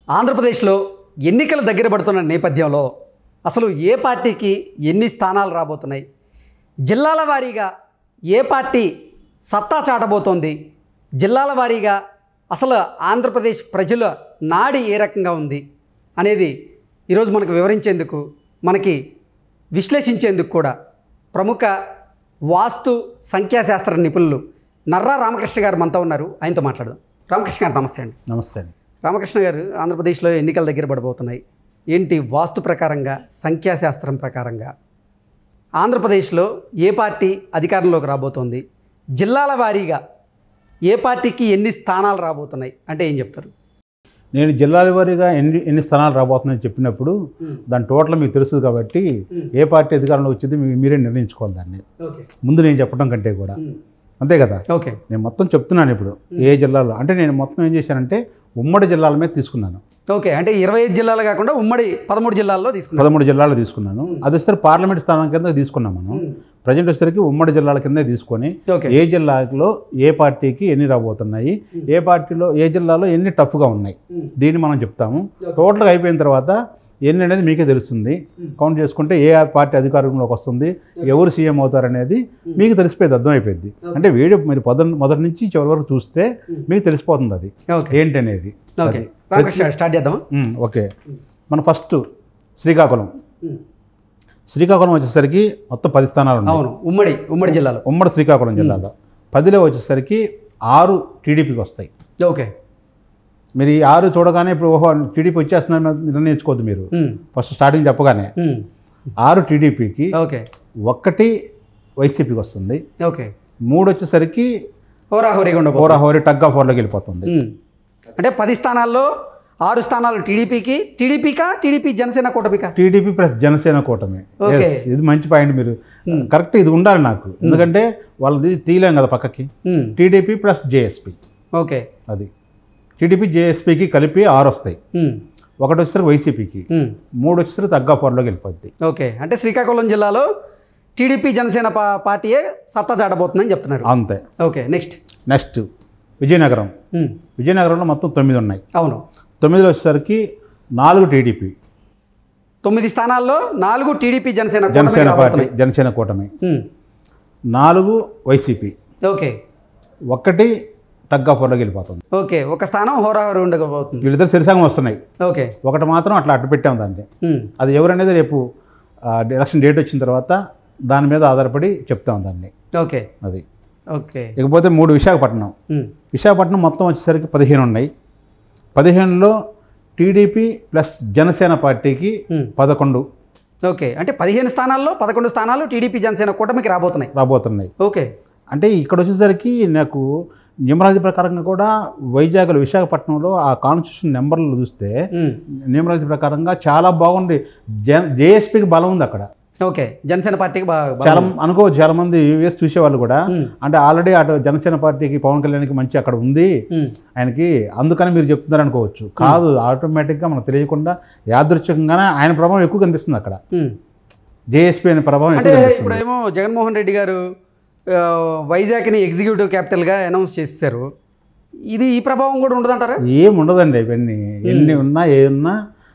ఆంధ్రప్రదేశ్లో ఎన్నికలు దగ్గర పడుతున్న నేపథ్యంలో అసలు ఏ పార్టీకి ఎన్ని స్థానాలు రాబోతున్నాయి, జిల్లాల వారీగా ఏ పార్టీ సత్తా చాటబోతోంది, జిల్లాల వారీగా అసలు ఆంధ్రప్రదేశ్ ప్రజల నాడి ఏ రకంగా ఉంది అనేది ఈరోజు మనకు వివరించేందుకు, మనకి విశ్లేషించేందుకు కూడా ప్రముఖ వాస్తు సంఖ్యాశాస్త్ర నిపుణులు నర్రా రామకృష్ణ గారు మనతో ఉన్నారు. ఆయనతో మాట్లాడదాం. రామకృష్ణ గారు నమస్తే అండి. నమస్తే అండి. రామకృష్ణ గారు, ఆంధ్రప్రదేశ్లో ఎన్నికల దగ్గర పడిపోతున్నాయి. ఏంటి వాస్తు ప్రకారంగా, సంఖ్యాశాస్త్రం ప్రకారంగా ఆంధ్రప్రదేశ్లో ఏ పార్టీ అధికారంలోకి రాబోతోంది, జిల్లాల వారీగా ఏ పార్టీకి ఎన్ని స్థానాలు రాబోతున్నాయి అంటే ఏం చెప్తారు? నేను జిల్లాల వారీగా ఎన్ని స్థానాలు రాబోతున్నాయని చెప్పినప్పుడు దాని టోటల్ మీకు తెలుస్తుంది కాబట్టి ఏ పార్టీ అధికారంలో వచ్చింది మీరే నిర్ణయించుకోవాలి దాన్ని. ముందు నేను చెప్పడం కంటే కూడా అంతే కదా. ఓకే, నేను మొత్తం చెప్తున్నాను ఇప్పుడు ఏ జిల్లాలో. అంటే నేను మొత్తం ఏం చేశానంటే ఉమ్మడి జిల్లాల మీద తీసుకున్నాను. ఓకే, అంటే 25 జిల్లాలు కాకుండా ఉమ్మడి 13 జిల్లాల్లో తీసుకున్నాను. 13 జిల్లాలో తీసుకున్నాను. అది వచ్చేసరికి పార్లమెంట్ స్థానం కింద తీసుకున్నాం మనం. ప్రజెంట్ వచ్చేసరికి ఉమ్మడి జిల్లాల కింద తీసుకొని ఏ జిల్లాలో ఏ పార్టీకి ఎన్ని రాబోతున్నాయి, ఏ పార్టీలో ఏ జిల్లాలో ఎన్ని టఫ్గా ఉన్నాయి దీన్ని మనం చెప్తాము. టోటల్గా అయిపోయిన తర్వాత ఎన్ని అనేది మీకే తెలుస్తుంది. కౌంట్ చేసుకుంటే ఏ పార్టీ అధికారంలోకి వస్తుంది, ఎవరు సీఎం అవుతారనేది మీకు తెలిసిపోయింది, అర్థమైపోయింది. అంటే వీడియో మీరు మొదటి నుంచి చివరి వరకు చూస్తే మీకు తెలిసిపోతుంది అది ఏంటనేది. స్టార్ట్ చేద్దాం. ఓకే, మన ఫస్ట్ శ్రీకాకుళం వచ్చేసరికి మొత్తం 10 స్థానాలు ఉన్నాయి. ఉమ్మడి జిల్లాలో, ఉమ్మడి శ్రీకాకుళం జిల్లాలో 10లో వచ్చేసరికి 6 టీడీపీకి వస్తాయి. ఓకే, మీరు ఈ 6 చూడగానే ఇప్పుడు ఓహో టీడీపీ వచ్చేస్తుందని నిర్ణయించుకోవద్దు. మీరు ఫస్ట్ స్టార్టింగ్ చెప్పగానే 6 టీడీపీకి, 1 వైసీపీకి వస్తుంది, 3 వచ్చేసరికి హోరాహోరీ టగ్ ఆఫ్ వార్లోకి వెళ్ళిపోతుంది. అంటే 10 స్థానాల్లో 6 స్థానాలు టీడీపీ జనసేన కూటమికా? టీడీపీ ప్లస్ జనసేన కూటమి. ఇది మంచి పాయింట్. మీరు కరెక్ట్ ఇది ఉండాలి నాకు, ఎందుకంటే వాళ్ళది తీయలేం కదా పక్కకి. TDP plus JSP. ఓకే, అది టీడీపీ జేఎస్పీకి కలిపి 6 వస్తాయి. 1 వచ్చేసరికి వైసీపీకి, 3 వచ్చేసరికి టగ్ ఆఫ్ వార్లోకి వెళ్ళిపోద్ది. ఓకే, అంటే శ్రీకాకుళం జిల్లాలో టీడీపీ జనసేన పార్టీయే సత్తా చాటబోతుందని చెప్తున్నారు. అంతే. ఓకే, నెక్స్ట్ విజయనగరంలో మొత్తం 9 ఉన్నాయి. అవును, 9లో వచ్చేసరికి 4 టీడీపీ, 9 స్థానాల్లో 4 టీడీపీ జనసేన కూటమి, 4 వైసీపీ, ఓకే, 1 టగ్ ఆఫ్ వార్లోకి వెళ్ళిపోతుంది. ఓకే, 1 స్థానం హోరాహోరీ ఉండకపోతుంది. వీళ్ళిద్దరు సరిసంగం వస్తున్నాయి. ఓకే, 1 మాత్రం అట్లా అడ్డు పెట్టాము దాన్ని. అది ఎవరనేది రేపు ఎలక్షన్ డేట్ వచ్చిన తర్వాత దాని మీద ఆధారపడి చెప్తాం దాన్ని. ఓకే, అది. ఓకే, ఇకపోతే 3 విశాఖపట్నం మొత్తం వచ్చేసరికి 15 ఉన్నాయి. 15లో టీడీపీ ప్లస్ జనసేన పార్టీకి 11. ఓకే, అంటే 15 స్థానాల్లో 11 స్థానాలు టీడీపీ జనసేన కూటమికి రాబోతున్నాయి. ఓకే, అంటే ఇక్కడ వచ్చేసరికి నాకు న్యూమరాలజీ ప్రకారంగా కూడా వైజాగ్లో విశాఖపట్నంలో ఆ కాన్స్టిట్యూషన్ నెంబర్లు చూస్తే న్యూమరాలజీ ప్రకారంగా చాలా బాగుంది. జేఎస్పీకి బలం ఉంది అక్కడ. ఓకే, జనసేన పార్టీకి చాలా అనుకోవచ్చు. చాలా మంది యూఎస్ చూసేవాళ్ళు కూడా అంటే ఆల్రెడీ అటు జనసేన పార్టీకి పవన్ కళ్యాణ్కి మంచి అక్కడ ఉంది ఆయనకి, అందుకని మీరు చెప్తున్నారు అనుకోవచ్చు. కాదు, ఆటోమేటిక్గా మనకు తెలియకుండా యాదృచ్ఛికంగానే ఆయన ప్రభావం ఎక్కువ కనిపిస్తుంది అక్కడ. జేఎస్పీ అనే ప్రభావం ఎక్కువ కనిపిస్తుంది. ఇప్పుడేమో జగన్మోహన్ రెడ్డి గారు వైజాగ్ని ఎగ్జిక్యూటివ్ క్యాపిటల్గా అనౌన్స్ చేశారు. ఈ ప్రభావం కూడా ఉండదంటారా? ఏముండదండి. ఇవన్నీ ఎన్ని ఉన్నా ఏమున్నా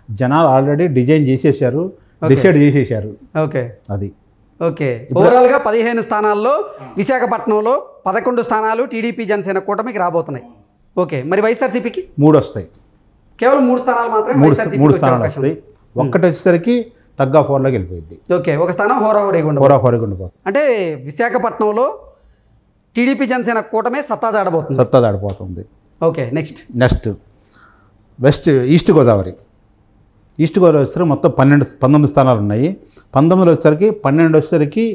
జనాలు ఆల్రెడీ డిజైన్ చేసేసారు, డిసైడ్ చేసేసారు. ఓకే, అది. ఓకే, ఓవరాల్గా 15 స్థానాల్లో విశాఖపట్నంలో 11 స్థానాలు టీడీపీ జనసేన కూటమికి రాబోతున్నాయి. ఓకే, మరి వైఎస్ఆర్సీపీకి 3 వస్తాయి. కేవలం 3 స్థానాలు మాత్రమే 3 స్థానాలు వస్తాయి. 1 వచ్చేసరికి టగ్ ఆఫ్ వార్లోకి వెళ్ళిపోయింది. ఓకే, 1 స్థానం హోరాహోరీగా ఉండబోతుంది. అంటే విశాఖపట్నంలో టీడీపీ జనసేన కూటమే సత్తా చాటబోతుంది. ఓకే, నెక్స్ట్ ఈస్ట్ గోదావరి వచ్చేసరికి మొత్తం 19 స్థానాలు ఉన్నాయి. 19లో వచ్చేసరికి 12 వచ్చేసరికి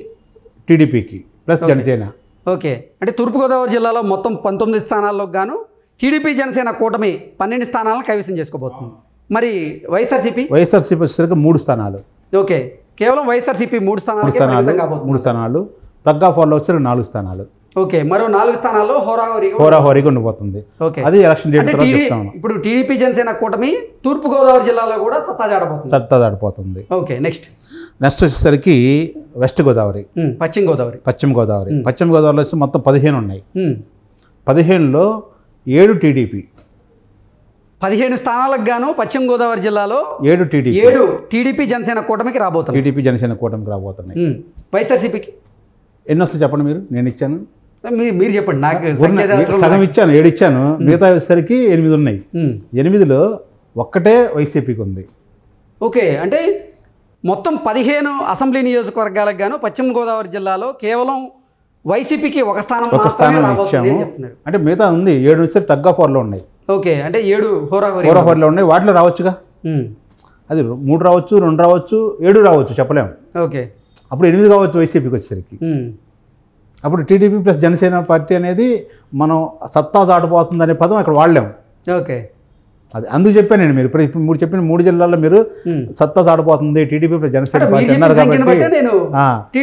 టీడీపీకి ప్లస్ జనసేన. ఓకే, అంటే తూర్పుగోదావరి జిల్లాలో మొత్తం 19 స్థానాల్లో గాను టీడీపీ జనసేన కూటమి 12 స్థానాలను కైవసం చేసుకోబోతుంది. మరి వైఎస్ఆర్సీపీ వచ్చేసరికి 3 స్థానాలు. ఓకే, కేవలం వైఎస్ఆర్సీపీ 3 స్థానాలు. టగ్ ఆఫ్ వార్లో వచ్చేసరికి 4 స్థానాలు. ఓకే, మరో 4 స్థానాల్లో హోరాహోరీగా ఉండిపోతుంది. అది ఎలక్షన్ డేట్ తర్వాత చెప్తాను. ఇప్పుడు టీడీపీ జనసేన కూటమి తూర్పుగోదావరి జిల్లాలో కూడా సత్తా చాటబోతుంది. ఓకే, నెక్స్ట్ వచ్చేసరికి వెస్ట్ గోదావరి, పశ్చిమ గోదావరిలో వచ్చి మొత్తం 15 ఉన్నాయి. 15లో 7 టీడీపీ, 15 స్థానాలకు గాను పశ్చిమ గోదావరి జిల్లాలో 7 టీడీపీ జనసేన కూటమికి రాబోతుంది. టీడీపీ జనసేన కూటమికి రాబోతున్నాయి. వైఎస్ఆర్సీపీకి ఎన్ని వస్తాయి చెప్పండి మీరు? నేను ఇచ్చాను, మీరు చెప్పండి. నాకు సగం ఇచ్చాను, 7 ఇచ్చాను, మిగతా వచ్చేసరికి 8 ఉన్నాయి. 8లో ఒక్కటే వైసీపీకి ఉంది. ఓకే, అంటే మొత్తం 15 అసెంబ్లీ నియోజకవర్గాలకు గాను పశ్చిమ గోదావరి జిల్లాలో కేవలం వైసీపీకి ఒక స్థానం ఇచ్చాము. అంటే మిగతా ఉంది 7 వచ్చేసరికి తగ్గ 4లో ఉన్నాయి. ఓకే, అంటే 7 హోరాహోరీలో ఉన్నాయి. వాటిలో రావచ్చుగా, అది 3 రావచ్చు, 2 రావచ్చు, 7 రావచ్చు, చెప్పలేము. ఓకే, అప్పుడు 8 కావచ్చు వైసీపీకి వచ్చేసరికి. అప్పుడు టీడీపీ ప్లస్ జనసేన పార్టీ అనేది మనం సత్తా దాటిపోతుంది అనే పదం అక్కడ వాడలేము. ఓకే, అది అందుకు చెప్పాను నేను. మీరు ఇప్పుడు మీరు చెప్పిన 3 జిల్లాల్లో మీరు సత్తా దాటిపోతుంది టీడీపీ ప్లస్ జనసేన పార్టీ అన్నారు కాబట్టి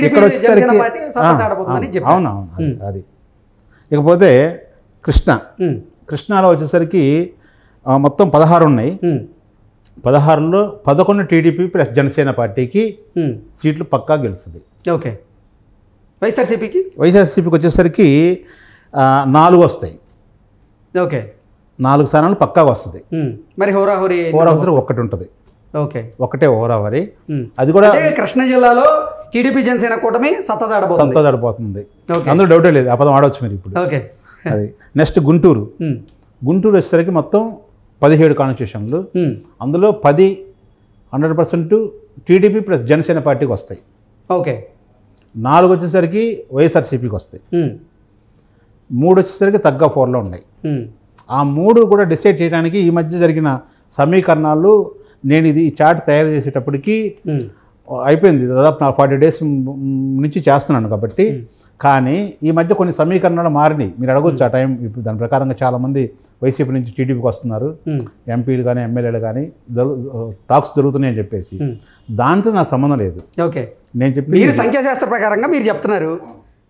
ఇక్కడ వచ్చేసరికి అవునవును అది. ఇకపోతే కృష్ణాలో వచ్చేసరికి మొత్తం 16 ఉన్నాయి. 16లో 11 టీడీపీ ప్లస్ జనసేన పార్టీకి సీట్లు పక్కా గెలుస్తుంది. ఓకే, వైఎస్ఆర్సీపీకి వచ్చేసరికి 4 వస్తాయి. ఓకే, 4 స్థానాలు పక్కాగా వస్తుంది. మరి హోరాహోరీ ఒకటి ఉంటుంది. ఓకే, ఒకటే హోరాహోరీ. అది కూడా కృష్ణా జిల్లాలో టీడీపీ జనసేన కూటమి సత్తా దాడిపోతుంది. అందులో డౌటే లేదు, ఆ పదం ఆడవచ్చు మీరు ఇప్పుడు. ఓకే, అది నెక్స్ట్ గుంటూరు వచ్చేసరికి మొత్తం 17 కాన్స్టిట్యూషన్లు. అందులో 100% టీడీపీ ప్లస్ జనసేన పార్టీకి వస్తాయి. ఓకే, 4 వచ్చేసరికి వైఎస్ఆర్సీపీకి వస్తాయి. 3 వచ్చేసరికి తగ్గ 4లో ఉన్నాయి. ఆ 3 కూడా డిసైడ్ చేయడానికి ఈ మధ్య జరిగిన సమీకరణాలు నేను ఈ చార్ట్ తయారు చేసేటప్పటికి అయిపోయింది. దాదాపు 40 డేస్ నుంచి చేస్తున్నాను కాబట్టి. కానీ ఈ మధ్య కొన్ని సమీకరణాలు మారినాయి. మీరు అడగొచ్చు ఆ టైం. ఇప్పుడు దాని ప్రకారంగా చాలామంది వైసీపీ నుంచి టీడీపీకి వస్తున్నారు, ఎంపీలు కానీ ఎమ్మెల్యేలు కానీ టాక్స్ జరుగుతున్నాయని చెప్పేసి. దాంట్లో నాకు సంబంధం లేదు. ఓకే, నేను చెప్పి మీరు సంఖ్యాశాస్త్ర ప్రకారంగా మీరు చెప్తున్నారు.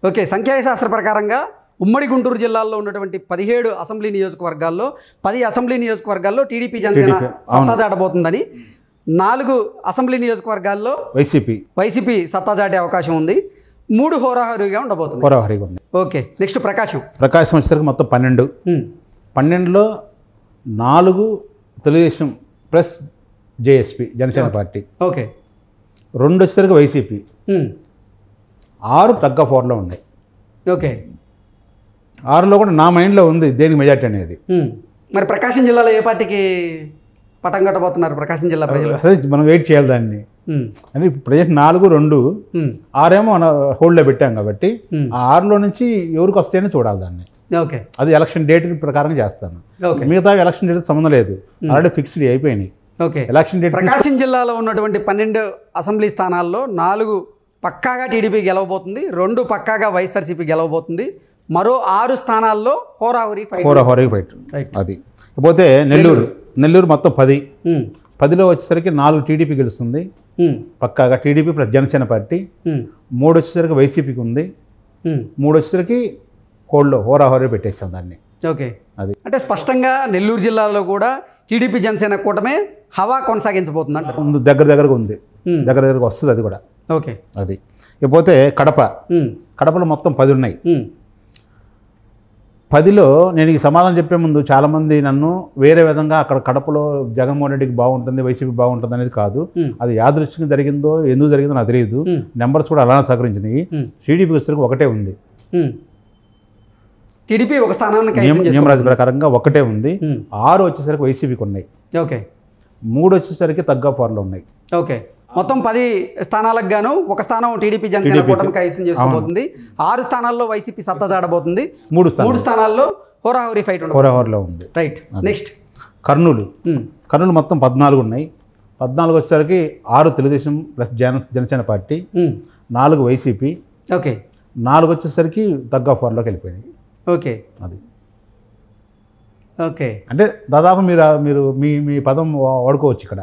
ఓకే, సంఖ్యాశాస్త్ర ప్రకారంగా ఉమ్మడి గుంటూరు జిల్లాలో ఉన్నటువంటి 17 అసెంబ్లీ నియోజకవర్గాల్లో 10 అసెంబ్లీ నియోజకవర్గాల్లో టీడీపీ జనసేన సత్తా చాటబోతుందని, 4 అసెంబ్లీ నియోజకవర్గాల్లో వైసీపీ సత్తా చాటే అవకాశం ఉంది. 3 హోరాహోరీగా ఉండబోతుంది. ఓకే, నెక్స్ట్ ప్రకాశం వచ్చేసరికి మొత్తం 12. 12లో 4 Telugu Desam plus JSP Janasena party. Okay, 2 వచ్చేసరికి వైసీపీ. 6 తగ్గ 4లో ఉన్నాయి. ఓకే, 6లో కూడా నా మైండ్లో ఉంది దేనికి మెజార్టీ అనేది. మరి ప్రకాశం జిల్లాలో ఏ పార్టీకి పటం కట్టబోతున్నారు ప్రకాశం జిల్లా ప్రజలు? మనం వెయిట్ చేయాలి దాన్ని. అంటే ప్రజెంట్ 4, 2, 6 ఏమో మన హోల్డ్లో పెట్టాం కాబట్టి ఆ 6లో నుంచి ఎవరికి వస్తాయని చూడాలి దాన్ని. ఓకే, అది ఎలక్షన్ డేట్ ప్రకారంగా చేస్తాను. మిగతా ఎలక్షన్ డేట్ సంబంధం లేదు, ఆల్రెడీ ఫిక్స్డ్ అయిపోయినాయి. Okay, election date. ప్రకాశం జిల్లాలో ఉన్నటువంటి 12 అసెంబ్లీ స్థానాల్లో 4 పక్కాగా టీడీపీ గెలవబోతుంది, 2 పక్కాగా వైఎస్ఆర్సీపీ గెలవబోతుంది. మరో 6 స్థానాల్లో హోరాహోరీ ఫైట్. అది పోతే నెల్లూరు మొత్తం 10. 10లో వచ్చేసరికి 4 టీడీపీ గెలుస్తుంది పక్కాగా, టీడీపీ ప్లస్ జనసేన పార్టీ. 3 వచ్చేసరికి వైసీపీకి ఉంది. 3 వచ్చేసరికి హోరాహోరీ పెట్టేస్తాం దాన్ని. ఓకే, అది అంటే స్పష్టంగా నెల్లూరు జిల్లాలో కూడా టీడీపీ జనసేన కూటమే హవా కొనసాగించబోతుంది అంట. దగ్గరగా ఉంది, దగ్గరగా వస్తుంది అది కూడా. ఓకే, అది ఇకపోతే కడపలో మొత్తం 10 ఉన్నాయి. 10లో నేను ఈ సమాధానం చెప్పే ముందు చాలామంది నన్ను వేరే విధంగా అక్కడ కడపలో జగన్మోహన్ రెడ్డికి బాగుంటుంది, వైసీపీ బాగుంటుంది అనేది కాదు. అది యాదృచ్ఛికంగా జరిగిందో ఎందుకు జరిగిందో నాకు తెలియదు. నెంబర్స్ కూడా అలానే సహకరించినాయి. టీడీపీ వచ్చేసరికి ఒకటే ఉంది. టీడీపీ ఒక స్థానానికి నియమరాజు ప్రకారంగా ఒకటే ఉంది. 6 వచ్చేసరికి వైసీపీకి ఉన్నాయి. ఓకే, 3 వచ్చేసరికి తగ్గ 4లో ఉన్నాయి. ఓకే, మొత్తం 10 స్థానాలకు గాను ఒక స్థానం టీడీపీ జనసేన కూటమికి కైవసం చేసుకోబోతుంది. 6 స్థానాల్లో వైసీపీ సత్తా చాటబోతుంది. 3 స్థానాల్లో హోరాహోరీ ఫైట్ హోరాహోరీలో ఉంది. రైట్, నెక్స్ట్ కర్నూలు మొత్తం 14 ఉన్నాయి. 14 వచ్చేసరికి 6 Telugu Desam plus Janasena party, 4 YCP. Okay, 4 వచ్చేసరికి తగ్గ 4లోకి వెళ్ళిపోయినాయి. ఓకే, అది ఓకే, అంటే దాదాపు మీరు మీ పదం వాడుకోవచ్చు ఇక్కడ.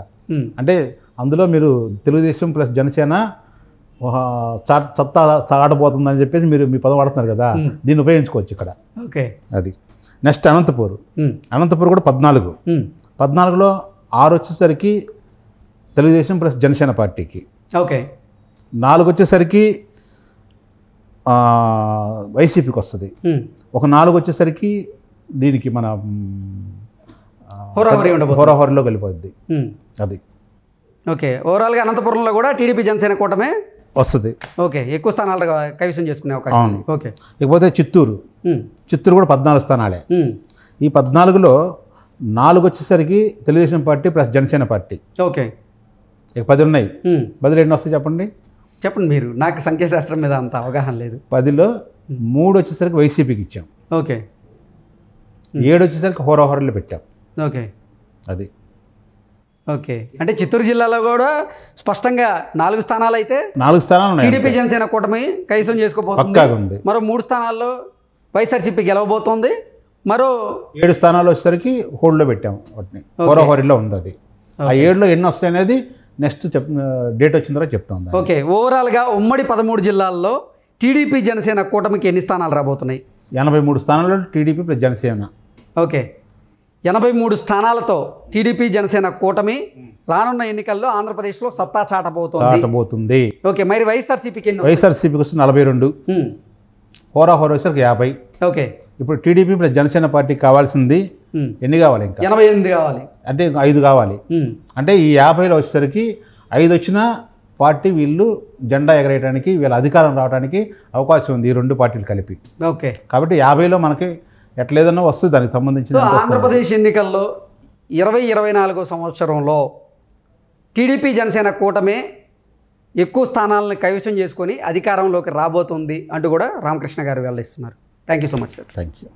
అంటే అందులో మీరు తెలుగుదేశం ప్లస్ జనసేన సత్తా సాగబోతుందని చెప్పేసి మీరు మీ పదం వాడుతున్నారు కదా, దీన్ని ఉపయోగించుకోవచ్చు ఇక్కడ. ఓకే, అది నెక్స్ట్ అనంతపూర్ కూడా 14. 14లో 6 వచ్చేసరికి తెలుగుదేశం ప్లస్ జనసేన పార్టీకి. ఓకే, 4 వచ్చేసరికి వైసీపీకి వస్తుంది. ఒక 4 వచ్చేసరికి దీనికి మన హోరాహోరీ ఉండబోతుంది. హోరాహోరీలో వెళ్ళిపోద్ది. అది ఓకే. ఓవరాల్గా అనంతపురంలో కూడా టీడీపీ జనసేన కూటమే వస్తుంది. ఓకే. ఎక్కువ స్థానాలు కైవసం చేసుకునే అవకాశం ఉంది. ఓకే. ఇకపోతే చిత్తూరు కూడా 14 స్థానాలే. ఈ 14లో 4 వచ్చేసరికి Telugu Desam party plus Janasena party. Okay. ఇక 10 ఉన్నాయి. 10లో ఎన్ని వస్తాయి చెప్పండి. మీరు. నాకు సంఖ్యాశాస్త్రం మీద అంత అవగాహన లేదు. 10లో 3 వచ్చేసరికి వైసీపీకి ఇచ్చాం. ఓకే. 7 వచ్చేసరికి హోరాహోరీలో పెట్టాం. ఓకే. అది. ఓకే. అంటే చిత్తూరు జిల్లాలో కూడా స్పష్టంగా 4 స్థానాలు అయితే 4 స్థానాలు ఉన్నాయి. టీడీపీ జనసేన కూటమి కైవసం చేసుకోబోతుంది. మరో 3 స్థానాల్లో వైఎస్ఆర్సీపీ గెలవబోతోంది. మరో 7 స్థానాలు వచ్చేసరికి హోల్డ్లో పెట్టాం. వాటిని హోరాహోరీలో ఉంది అది. ఆ 7లో ఎన్ని వస్తాయి అనేది నెక్స్ట్ డేట్ వచ్చిన తర్వాత చెప్తాం. ఓకే. ఓవరాల్గా ఉమ్మడి 13 జిల్లాల్లో టీడీపీ జనసేన కూటమికి ఎన్ని స్థానాలు రాబోతున్నాయి? 83 స్థానాల్లో టీడీపీ ప్లస్ జనసేన. ఓకే. 83 స్థానాలతో టీడీపీ జనసేన కూటమి రానున్న ఎన్నికల్లో ఆంధ్రప్రదేశ్లో సత్తా చాటబోతోంది. ఓకే. మరి వైఎస్ఆర్సీపీకి వస్తే 42, హోరాహోరీ వచ్చేసరికి 50. ఓకే. ఇప్పుడు టీడీపీ ప్లస్ జనసేన పార్టీ కావాల్సింది ఎన్ని కావాలి? ఇంకా 88 కావాలి. అంటే 5 కావాలి. అంటే ఈ 50లో వచ్చేసరికి 5 వచ్చినా పార్టీ వీళ్ళు జెండా ఎగరేయడానికి వీళ్ళ అధికారం రావడానికి అవకాశం ఉంది, ఈ 2 పార్టీలు కలిపి. ఓకే. కాబట్టి 50లో మనకి ఎట్లేదన్నా వస్తుంది దానికి సంబంధించిన. ఆంధ్రప్రదేశ్ ఎన్నికల్లో 2024 సంవత్సరంలో టీడీపీ జనసేన కూటమే ఎక్కువ స్థానాలను కైవసం చేసుకొని అధికారంలోకి రాబోతుంది అంటూ కూడా రామకృష్ణ గారు వెల్లడిస్తున్నారు. Thank you so much sir. Thank you.